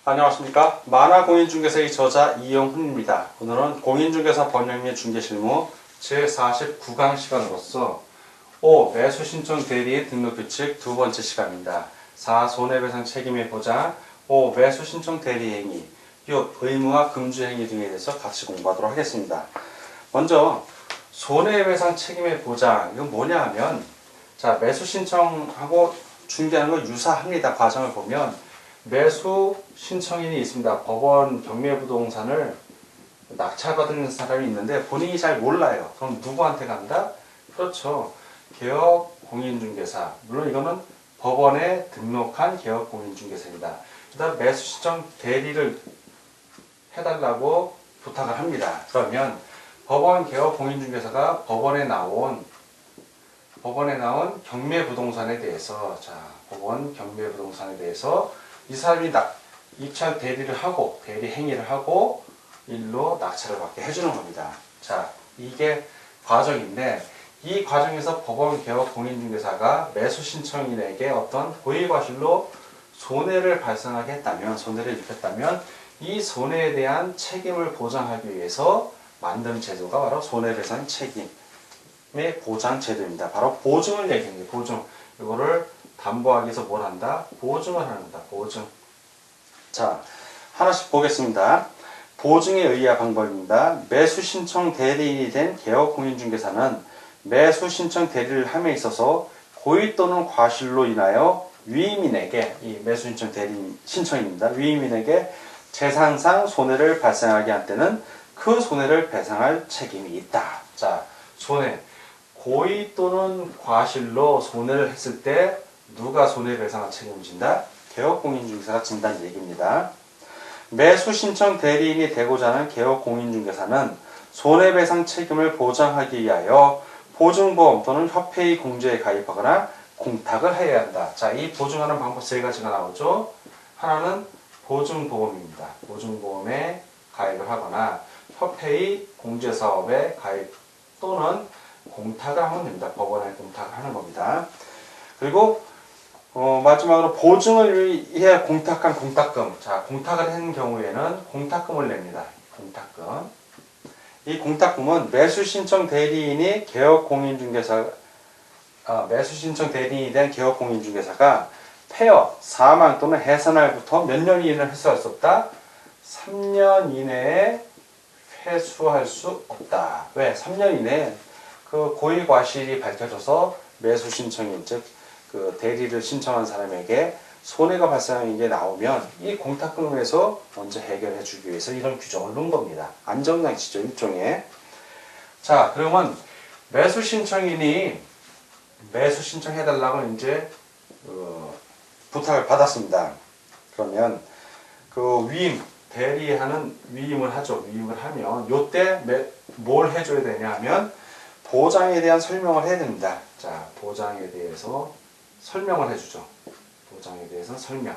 안녕하십니까. 만화공인중개사의 저자 이영훈입니다. 오늘은 공인중개사 법령 및 중개실무 제49강 시간으로서 5. 매수신청 대리인 등록규칙 두 번째 시간입니다. 4. 손해배상 책임의 보장 5. 매수신청 대리행위 6. 의무와 금주행위 등에 대해서 같이 공부하도록 하겠습니다. 먼저 손해배상 책임의 보장, 이건 뭐냐 하면 자, 매수신청하고 중개하는 거 유사합니다. 과정을 보면 매수 신청인이 있습니다. 법원 경매부동산을 낙찰받은 사람이 있는데 본인이 잘 몰라요. 그럼 누구한테 간다? 그렇죠. 개업공인중개사. 물론 이거는 법원에 등록한 개업공인중개사입니다. 그다음 매수 신청 대리를 해달라고 부탁을 합니다. 그러면 법원 개업공인중개사가 법원에 나온 경매부동산에 대해서 법원 경매부동산에 대해서 이 사람이 입찰 대리 행위를 하고 일로 낙찰을 받게 해주는 겁니다. 자, 이게 과정인데 이 과정에서 법원 개업 공인중개사가 매수 신청인에게 어떤 고의과실로 손해를 발생하게 했다면, 손해를 입혔다면 이 손해에 대한 책임을 보장하기 위해서 만든 제도가 바로 손해배상 책임의 보장 제도입니다. 바로 보증을 얘기합니다. 보증. 이거를 담보하기 위해서 뭘 한다? 보증을 하는 겁니다. 보증. 자, 하나씩 보겠습니다. 보증의 의의와 방법입니다. 매수 신청 대리인이 된 개업공인중개사는 매수 신청 대리를 함에 있어서 고의 또는 과실로 인하여 위임인에게, 이 매수 신청 대리인 신청입니다. 위임인에게 재산상 손해를 발생하게 한 때는 그 손해를 배상할 책임이 있다. 자, 손해. 고의 또는 과실로 손해를 했을 때 누가 손해배상할 책임을 진다? 개업공인중개사가 진다는 얘기입니다. 매수신청 대리인이 되고자 하는 개업공인중개사는 손해배상 책임을 보장하기 위하여 보증보험 또는 협회의 공제에 가입하거나 공탁을 해야 한다. 자, 이 보증하는 방법 세 가지가 나오죠. 하나는 보증보험입니다. 보증보험에 가입을 하거나 협회의 공제사업에 가입 또는 공탁을 하면 됩니다. 법원에 공탁을 하는 겁니다. 그리고 마지막으로 보증을 위해 공탁한 공탁금. 자, 공탁을 한 경우에는 공탁금을 냅니다. 공탁금. 이 공탁금은 매수신청 대리인이 매수신청 대리인이 된 개업공인중개사가 폐업, 사망 또는 해산날부터 몇 년 이내에 회수할 수 없다? 3년 이내에 회수할 수 없다. 왜? 3년 이내에 그 고의과실이 밝혀져서 매수신청인, 즉 그 대리를 신청한 사람에게 손해가 발생하는 게 나오면 이 공탁금에서 먼저 해결해 주기 위해서 이런 규정을 넣은 겁니다. 안전장치죠, 일종의. 자, 그러면 매수 신청인이 매수 신청해달라고 이제 부탁을 받았습니다. 그러면 그 대리하는 위임을 하죠. 위임을 하면 요때 뭘 해줘야 되냐 하면 보장에 대한 설명을 해야 됩니다. 자, 보장에 대해서 설명을 해주죠. 보장에 대해서 설명.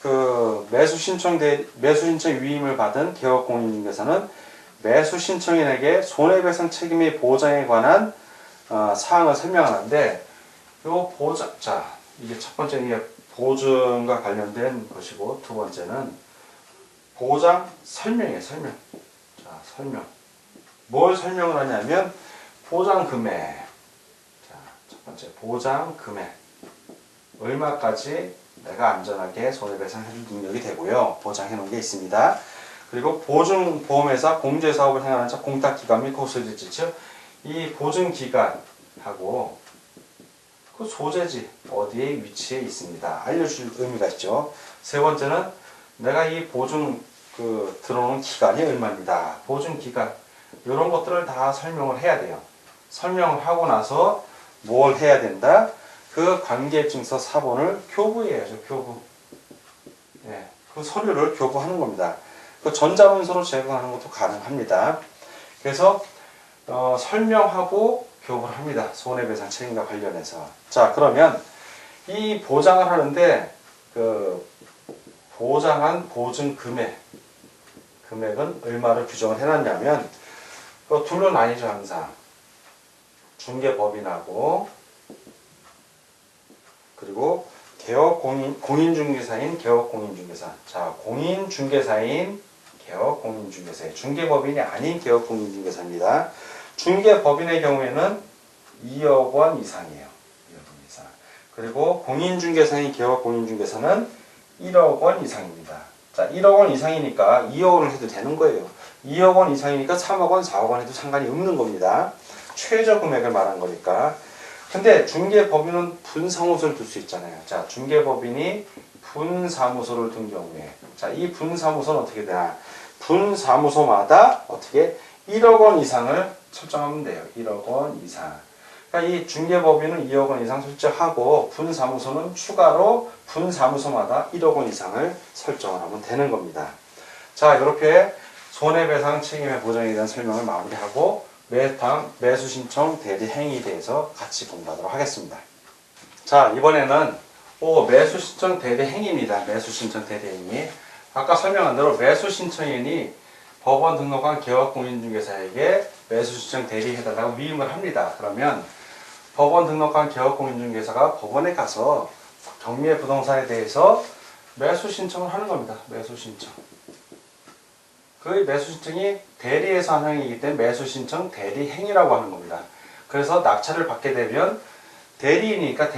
그 매수신청 위임을 받은 개업공인중개사는 매수신청인에게 손해배상 책임의 보장에 관한 사항을 설명하는데, 요 보장, 자, 이게 첫 번째는 이게 보증과 관련된 것이고, 두 번째는 보장 설명이에요. 설명. 자, 설명. 뭘 설명을 하냐면 보장 금액. 자, 첫 번째 보장 금액. 얼마까지 내가 안전하게 손해배상 해줄 능력이 되고요. 보장해 놓은 게 있습니다. 그리고 보증보험회사 공제사업을 행하는 자 공탁기간 및 고소지지, 즉 이 보증기간하고 그 소재지 어디에 위치해 있습니다. 알려줄 의미가 있죠. 세 번째는 내가 이 보증 들어오는 기간이 얼마입니다. 보증기간 이런 것들을 다 설명을 해야 돼요. 설명을 하고 나서 뭘 해야 된다? 그 관계증서 사본을 교부해야죠. 교부. 예, 그 서류를 교부하는 겁니다. 그 전자문서로 제공하는 것도 가능합니다. 그래서 설명하고 교부를 합니다. 손해배상 책임과 관련해서. 자, 그러면 이 보장을 하는데 그 보장한 보증 금액은 얼마를 규정을 해놨냐면 둘로 나뉘죠. 항상 중개법인하고 그리고 공인중개사인 개업공인중개사. 자, 공인중개사인 개업공인중개사의 중개법인이 아닌 개업공인중개사입니다. 중개법인의 경우에는 2억 원 이상이에요. 2억 원 이상. 그리고 공인중개사인 개업공인중개사는 1억 원 이상입니다. 자, 1억 원 이상이니까 2억 원을 해도 되는 거예요. 2억 원 이상이니까 3억 원, 4억 원 해도 상관이 없는 겁니다. 최저 금액을 말한 거니까. 근데 중개법인은 분사무소를 둘 수 있잖아요. 자, 중개법인이 분사무소를 둔 경우에, 자, 이 분사무소는 어떻게 되나? 분사무소마다 어떻게 1억 원 이상을 설정하면 돼요. 1억 원 이상. 그러니까 이 중개법인은 2억 원 이상 설정하고 분사무소는 추가로 분사무소마다 1억 원 이상을 설정을 하면 되는 겁니다. 자, 이렇게 손해배상 책임의 보장에 대한 설명을 마무리하고 매수신청 대리행위에 대해서 같이 공부하도록 하겠습니다. 자, 이번에는 매수신청 대리행위입니다. 매수신청 대리행위. 아까 설명한 대로 매수신청인이 법원 등록한 개업공인중개사에게 매수신청 대리해달라고 위임을 합니다. 그러면 법원 등록한 개업공인중개사가 법원에 가서 경매 부동산에 대해서 매수신청을 하는 겁니다. 매수신청. 그 매수신청이 대리에서 하는 행위이기 때문에 매수신청 대리행위라고 하는 겁니다. 그래서 낙찰을 받게 되면 대리인이니까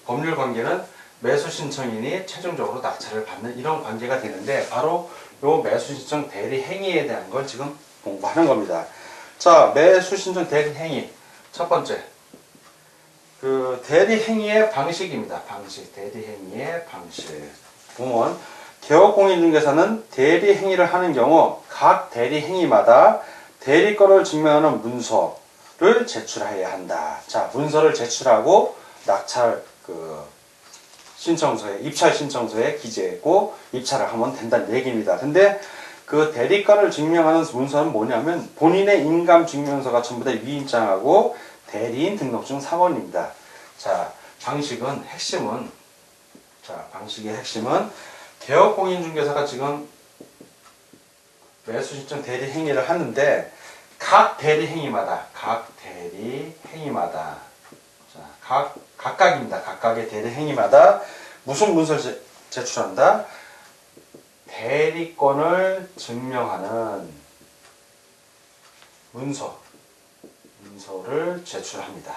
법률 관계는 매수신청인이 최종적으로 낙찰을 받는 이런 관계가 되는데 바로 요 매수신청 대리행위에 대한 걸 지금 공부하는 겁니다. 자, 매수신청 대리행위. 첫 번째. 그 대리행위의 방식입니다. 방식. 대리행위의 방식. 보면 개업공인중개사는 대리행위를 하는 경우 각 대리행위마다 대리권을 증명하는 문서를 제출해야 한다. 자, 문서를 제출하고 낙찰 신청서에 입찰 신청서에 기재하고 입찰을 하면 된다는 얘기입니다. 근데 그 대리권을 증명하는 문서는 뭐냐면 본인의 인감증명서가 전부 다 위임장하고 대리인 등록증 3원입니다. 자, 방식의 핵심은 개업공인중개사가 지금 매수신청 대리행위를 하는데 각 대리행위마다 각각입니다. 각각의 대리행위마다 무슨 문서를 제출한다? 대리권을 증명하는 문서를 제출합니다.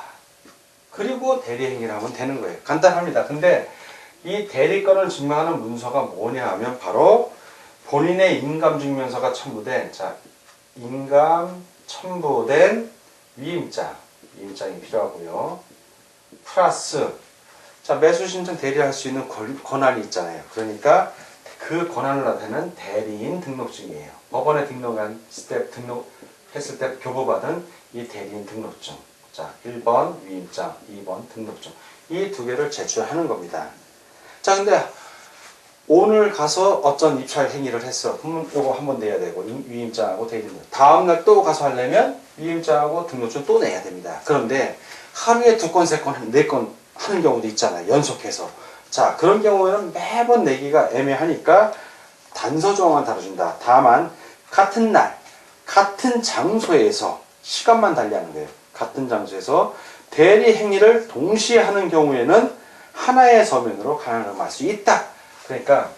그리고 대리행위를 하면 되는 거예요. 간단합니다. 근데 이 대리권을 증명하는 문서가 뭐냐 하면 바로 본인의 인감증명서가 첨부된 인감 첨부된 위임장이 필요하고요. 플러스 매수신청 대리할 수 있는 권한이 있잖아요. 그러니까 그 권한을 나타내는 대리인 등록증이에요. 법원에 등록했을 때 교부받은 이 대리인 등록증. 자, 1번 위임장, 2번 등록증. 이 두 개를 제출하는 겁니다. 자, 근데 오늘 가서 어떤 입찰 행위를 했어. 그러면 요거 한번 내야 되고 위임장하고 대리인. 다음날 또 가서 하려면 위임장하고 등록증 또 내야 됩니다. 그런데 하루에 2건, 3건, 4건 하는 경우도 있잖아요. 연속해서. 자, 그런 경우에는 매번 내기가 애매하니까 단서 조항만 다뤄준다. 다만 같은 날, 같은 장소에서 시간만 달리하는 거예요. 같은 장소에서 대리 행위를 동시에 하는 경우에는 하나의 서면으로 가능할 수 있다. 그러니까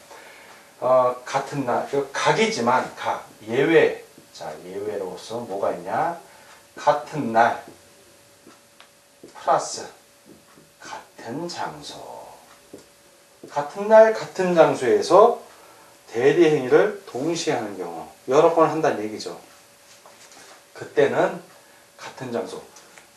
같은 날, 각이지만 예외. 자, 예외로서 뭐가 있냐? 같은 날 플러스 같은 장소. 같은 날 같은 장소에서 대리 행위를 동시에 하는 경우 여러 번 한다는 얘기죠. 그때는 같은 장소.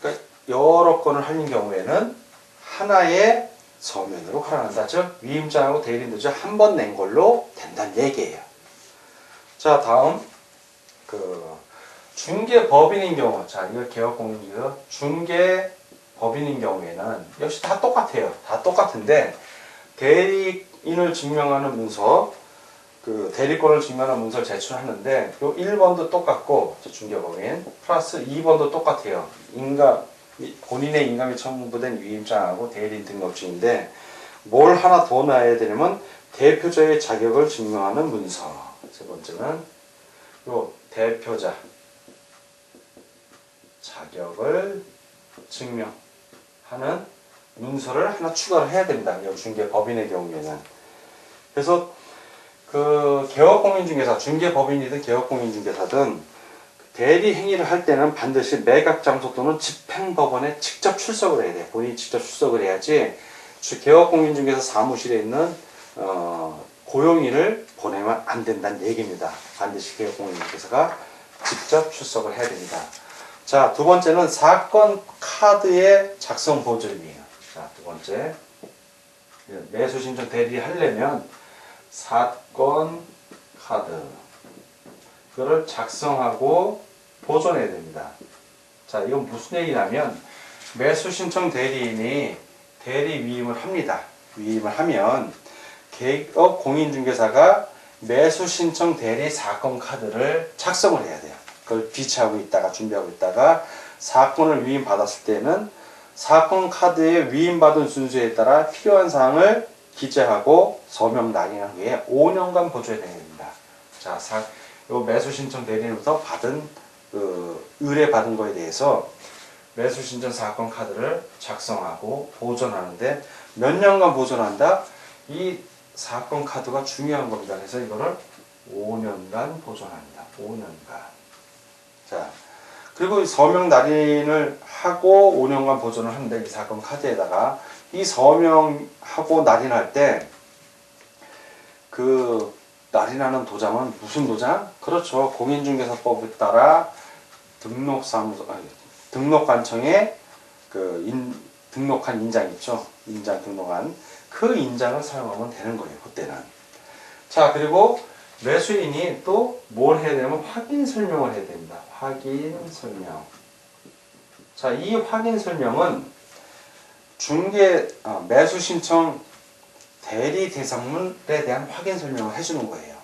그러니까 여러 건을 하는 경우에는 하나의 서면으로 가능한다. 즉 위임장하고 대리인도 한 번 낸 걸로 된다는 얘기예요. 자, 다음 중개법인인 경우. 자, 이거 개업공인이고요. 중개법인인 경우에는 역시 다 똑같아요. 다 똑같은데 대리인을 증명하는 문서, 대리권을 증명하는 문서를 제출하는데 요 1번도 똑같고 중개법인 플러스 2번도 똑같아요. 본인의 인감이 첨부된 위임장하고 대리인 등록증인데 뭘 하나 더 놔야 되냐면 대표자의 자격을 증명하는 문서. 세 번째는 요 대표자 자격을 증명하는 문서를 하나 추가를 해야 됩니다. 중개법인의 경우에는. 그래서 그 개업공인중개사, 중개법인이든 개업공인중개사든 대리 행위를 할 때는 반드시 매각 장소 또는 집행법원에 직접 출석을 해야 돼. 본인이 직접 출석을 해야지 개업공인중개사 사무실에 있는 고용인을 보내면 안 된다는 얘기입니다. 반드시 개업공인중개사가 직접 출석을 해야 됩니다. 자, 두 번째는 사건 카드의 작성 보존이에요. 자, 두 번째. 매수 신청 대리 하려면 사건 카드 그거를 작성하고 보존해야 됩니다. 자, 이건 무슨 얘기냐면 매수 신청 대리인이 대리 위임을 합니다. 위임을 하면 개업 공인중개사가 매수 신청 대리 사건 카드를 작성을 해야 돼요. 그걸 비치하고 있다가 준비하고 있다가 사건을 위임받았을 때는 사건 카드에 위임받은 순서에 따라 필요한 사항을 기재하고 서명 낙인한 후에 5년간 보존해야 됩니다. 자, 요 매수 신청 대리인부터 의뢰받은 거에 대해서 매수 신청 사건 카드를 작성하고 보존하는데 몇 년간 보존한다? 이 사건 카드가 중요한 겁니다. 그래서 이거를 5년간 보존합니다. 5년간. 자, 그리고 서명 날인을 하고 5년간 보존을 하는데 이 사건 카드에다가 이 서명하고 날인할 때 그 날인하는 도장은 무슨 도장? 그렇죠. 공인중개사법에 따라 등록관청에 등록한 인장 있죠. 인장 등록한 그 인장을 사용하면 되는 거예요. 그때는. 자, 그리고 매수인이 또 뭘 해야 되냐면 확인 설명을 해야 됩니다. 확인 설명. 자, 이 확인 설명은 매수 신청 대리 대상물에 대한 확인 설명을 해주는 거예요.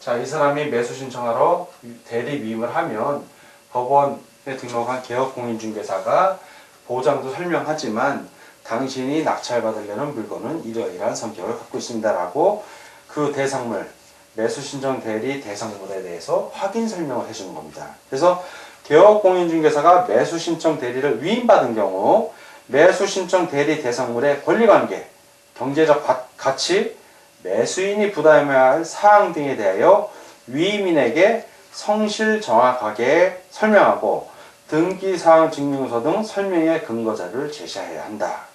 자, 이 사람이 매수 신청하러 대리 위임을 하면 법원에 등록한 개업공인중개사가 보장도 설명하지만 당신이 낙찰받으려는 물건은 이러이러한 성격을 갖고 있습니다라고 그 대상물, 매수 신청 대리 대상물에 대해서 확인 설명을 해주는 겁니다. 그래서 개업공인중개사가 매수 신청 대리를 위임받은 경우 매수 신청 대리 대상물의 권리관계, 경제적 가치, 매수인이 부담해야 할 사항 등에 대하여 위임인에게 성실 정확하게 설명하고 등기사항 증명서 등 설명의 근거 자료를 제시해야 한다.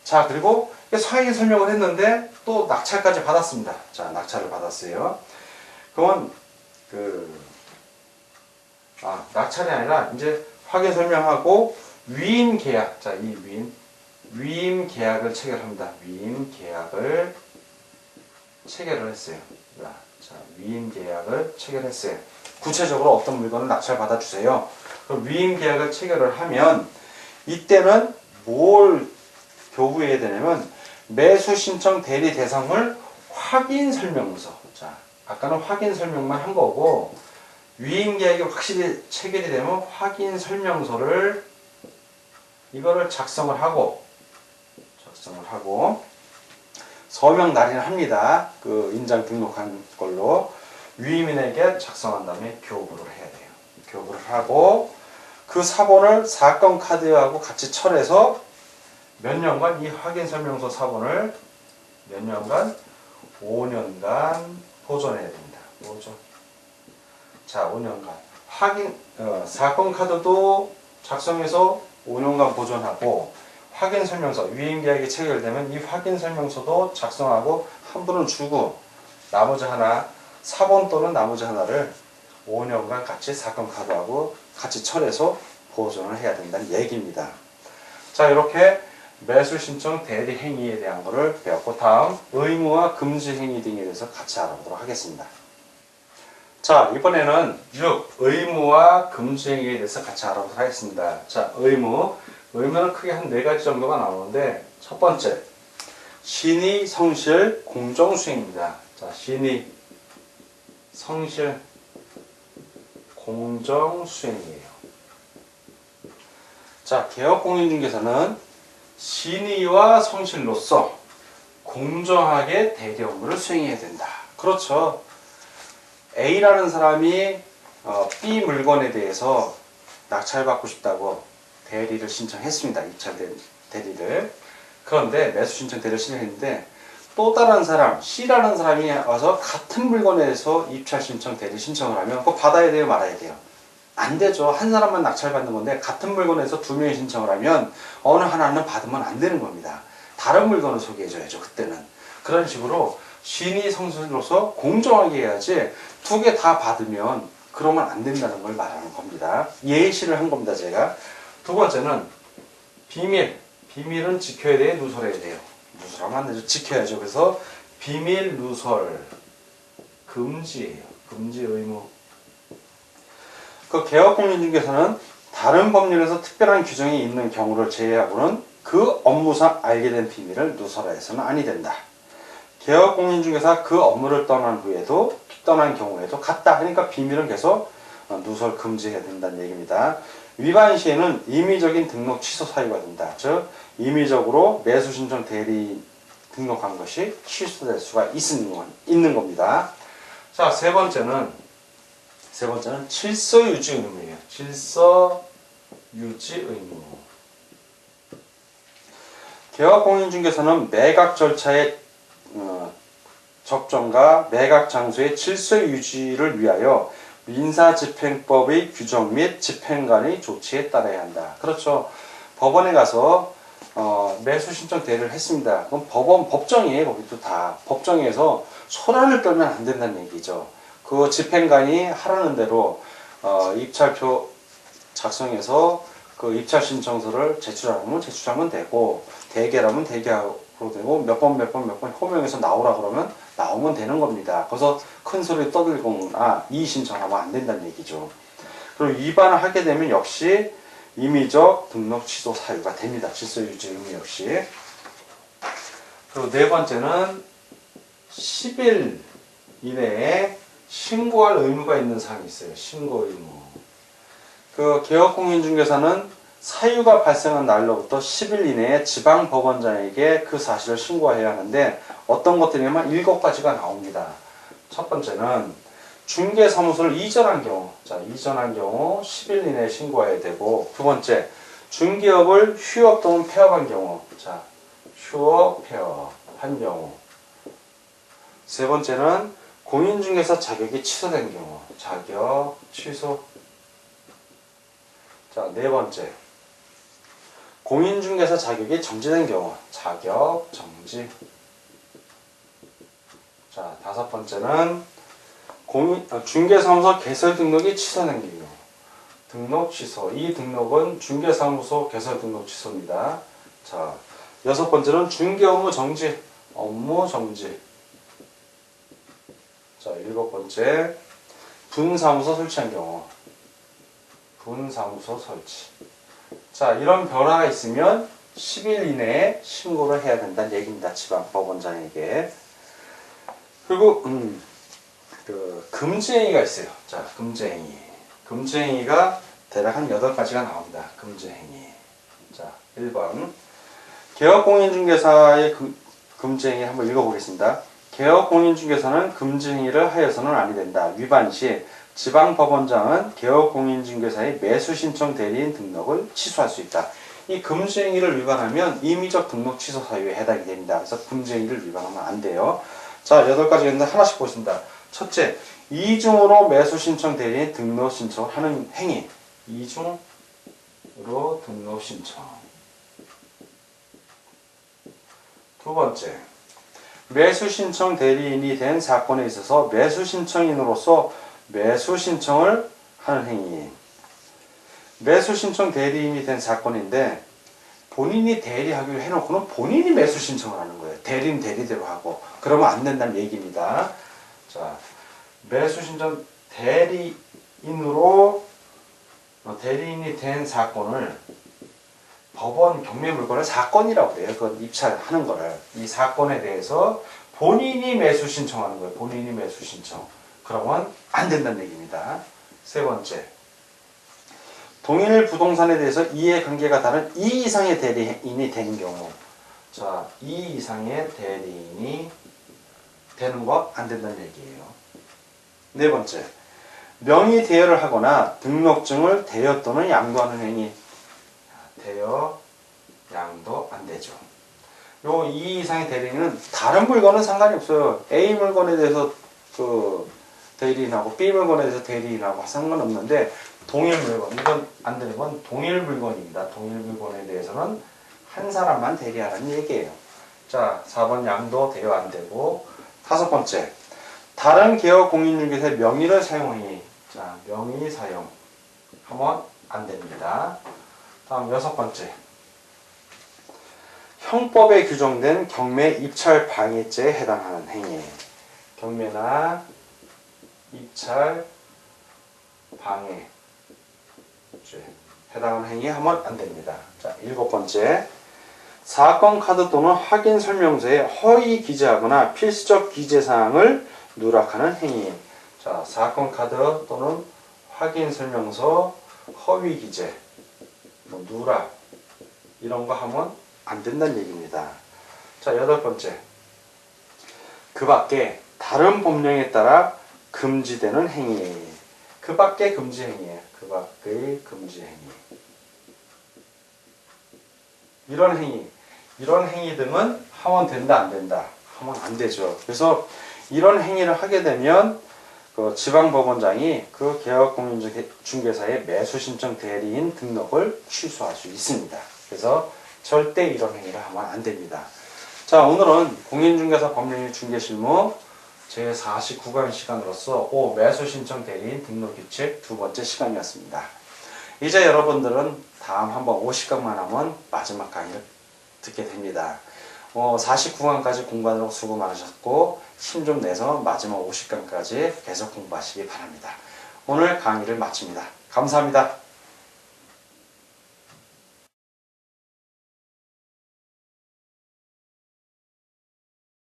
자, 그리고 사항에 설명을 했는데 또 낙찰까지 받았습니다. 자, 낙찰을 받았어요. 그러면 낙찰이 아니라 이제 확인 설명하고 위임 계약. 자, 이 위임 계약을 체결합니다. 위임 계약을 체결을 했어요. 자, 위임 계약을 체결했어요. 구체적으로 어떤 물건을 낙찰 받아주세요. 그럼 위임 계약을 체결을 하면 이때는 뭘 교부해야 되냐면 매수 신청 대리 대상물 확인 설명서. 자, 아까는 확인 설명만 한 거고 위임 계약이 확실히 체결이 되면 확인 설명서를 이거를 작성을 하고 서명 날인을 합니다. 그 인장 등록한 걸로 위임인에게 작성한 다음에 교부를 해야 돼요. 교부를 하고 그 사본을 사건 카드하고 같이 철해서 몇 년간 이 확인 설명서 사본을 몇 년간 5년간 보존해야 됩니다. 보존. 자, 5년간 사건 카드도 작성해서 5년간 보존하고 확인 설명서, 위임 계약이 체결되면 이 확인 설명서도 작성하고 한 분은 주고 나머지 하나, 사본 또는 나머지 하나를 5년간 같이 사건 카드하고 같이 철해서 보존을 해야 된다는 얘기입니다. 자, 이렇게 매수 신청 대리 행위에 대한 것을 배웠고 다음 의무와 금지 행위 등에 대해서 같이 알아보도록 하겠습니다. 자, 이번에는 6. 의무와 금지 행위에 대해서 같이 알아보도록 하겠습니다. 자, 의무는 크게 한 4가지 정도가 나오는데 첫 번째, 신의, 성실, 공정 수행입니다. 자, 신의, 성실, 공정 수행이에요. 자, 개업공인중개사는 신의와 성실로서 공정하게 대리 업무를 수행해야 된다. 그렇죠. A라는 사람이 B 물건에 대해서 낙찰받고 싶다고 대리를 신청했습니다. 2차 대리를. 그런데 매수 신청 대리를 신청했는데 또 다른 사람, C라는 사람이 와서 같은 물건에 대해서 입찰 신청 대리 신청을 하면 그거 받아야 돼요, 말아야 돼요? 안 되죠. 한 사람만 낙찰받는 건데 같은 물건에서 두 명이 신청을 하면 어느 하나는 받으면 안 되는 겁니다. 다른 물건을 소개해줘야죠, 그때는. 그런 식으로 신의 성수로서 공정하게 해야지 두 개 다 받으면 그러면 안 된다는 걸 말하는 겁니다. 예시를 한 겁니다, 제가. 두 번째는 비밀. 비밀은 지켜야 돼요, 누설해야 돼요? 누설하면 안 되죠. 지켜야죠. 그래서 비밀 누설 금지예요. 금지 의무. 그 개업공인중개사는 다른 법률에서 특별한 규정이 있는 경우를 제외하고는 그 업무상 알게 된 비밀을 누설해서는 아니 된다. 개업공인중개사 그 업무를 떠난 후에도 떠난 경우에도 같다 하니까 비밀은 계속 누설 금지해야 된다는 얘기입니다. 위반 시에는 임의적인 등록 취소 사유가 된다. 즉 임의적으로 매수신청 대리 등록한 것이 취소될 수가 있는 겁니다. 자, 세 번째는 질서 유지 의무예요. 질서 유지 의무. 개업공인중개사는 매각 절차의 적정과 매각 장소의 질서 유지를 위하여 민사집행법의 규정 및 집행관의 조치에 따라야 한다. 그렇죠. 법원에 가서 매수 신청 대리를 했습니다. 그럼 법정이에요. 거기도 다. 법정에서 소란을 떨면 안 된다는 얘기죠. 그 집행관이 하라는 대로 입찰표 작성해서 그 입찰 신청서를 제출하면 되고, 대개라면 대개하고 되고, 몇 번 호명해서 나오라 그러면 나오면 되는 겁니다. 그래서 큰 소리 떠들거나 이의 신청하면 안 된다는 얘기죠. 그리고 위반을 하게 되면 역시 임의적 등록 취소 사유가 됩니다. 질서 유지 의무 역시. 그리고 네 번째는 10일 이내에 신고할 의무가 있는 사항이 있어요. 신고 의무. 그 개업공인중개사는 사유가 발생한 날로부터 10일 이내에 지방법원장에게 그 사실을 신고해야 하는데 어떤 것들이냐면 7가지가 나옵니다. 첫 번째는 중개사무소를 이전한 경우, 이전한 경우 10일 이내에 신고해야 되고, 두 번째 중개업을 휴업 또는 폐업한 경우, 휴업, 폐업한 경우, 세 번째는 공인중개사 자격이 취소된 경우, 자격 취소. 네 번째, 공인중개사 자격이 정지된 경우, 자격 정지. 다섯 번째는 중개사무소 개설 등록이 취소된 경우, 등록 취소. 이 등록은 중개사무소 개설 등록 취소입니다. 여섯 번째는 중개업무 정지, 업무 정지. 일곱 번째, 분사무소 설치한 경우, 분사무소 설치. 이런 변화가 있으면 10일 이내에 신고를 해야 된다는 얘기입니다. 지방법원장에게. 그리고 그 금지행위가 있어요. 금지행위. 금지행위가 대략 한 8가지가 나옵니다. 금지행위. 1번. 개업공인중개사의 금지행위 한번 읽어보겠습니다. 개업공인중개사는 금지행위를 하여서는 아니 된다. 위반 시 지방법원장은 개업공인중개사의 매수신청 대리인 등록을 취소할 수 있다. 이 금지행위를 위반하면 임의적 등록 취소 사유에 해당이 됩니다. 그래서 금지행위를 위반하면 안 돼요. 8가지가 있는데 하나씩 보겠습니다. 첫째, 이중으로 매수신청 대리인 등록 신청을 하는 행위. 이중으로 등록 신청. 두 번째, 매수신청 대리인이 된 사건에 있어서 매수신청인으로서 매수신청을 하는 행위. 매수신청 대리인이 된 사건인데 본인이 대리하기로 해놓고는 본인이 매수신청을 하는 거예요. 대리는 대리대로 하고. 그러면 안 된다는 얘기입니다. 매수신청 대리인이 된 사건을 법원 경매물건을 사건이라고 해요. 그건 입찰하는 거를. 이 사건에 대해서 본인이 매수 신청하는 거예요. 본인이 매수 신청. 그러면 안 된다는 얘기입니다. 세 번째, 동일 부동산에 대해서 이해관계가 다른 2 이상의 대리인이 되는 경우. 2 이상의 대리인이 되는 거 안 된다는 얘기예요. 네 번째, 명의 대여를 하거나 등록증을 대여 또는 양도하는 행위. 대여, 양도 안 되죠. 요 2 이상의 대리인은 다른 물건은 상관이 없어요. A 물건에 대해서 그 대리인하고 B 물건에 대해서 대리인하고 상관없는데 동일 물건, 이건 안 되는 건 동일 물건입니다. 동일 물건에 대해서는 한 사람만 대리하라는 얘기예요. 자, 4번 양도 대여 안 되고, 5번째 다른 개업 공인중개사의 명의를 사용하니, 자, 명의 사용 하면 안 됩니다. 다음 6번째 형법에 규정된 경매 입찰 방해죄에 해당하는 행위. 경매나 입찰 방해죄 해당하는 행위 하면 안 됩니다. 자, 7번째 사건 카드 또는 확인 설명서에 허위 기재하거나 필수적 기재 사항을 누락하는 행위. 자, 사건 카드 또는 확인 설명서 허위 기재, 뭐 누락 이런 거 하면 안 된다는 얘기입니다. 자, 8번째 그 밖에 다른 법령에 따라 금지되는 행위. 그 밖에 금지 행위예요. 그 밖의 금지 행위. 이런 행위 등은 하면 된다, 안 된다? 하면 안 되죠. 그래서 이런 행위를 하게 되면 그 지방법원장이 그 개업공인중개사의 매수신청 대리인 등록을 취소할 수 있습니다. 그래서 절대 이런 행위를 하면 안 됩니다. 자, 오늘은 공인중개사 법률 중개실무 제49강 시간으로서 매수신청 대리인 등록규칙 2번째 시간이었습니다. 이제 여러분들은 다음 한번 50강만 하면 마지막 강의를 듣게 됩니다. 49강까지 공부하느라고 수고 많으셨고 힘 좀 내서 마지막 50강까지 계속 공부하시기 바랍니다. 오늘 강의를 마칩니다. 감사합니다.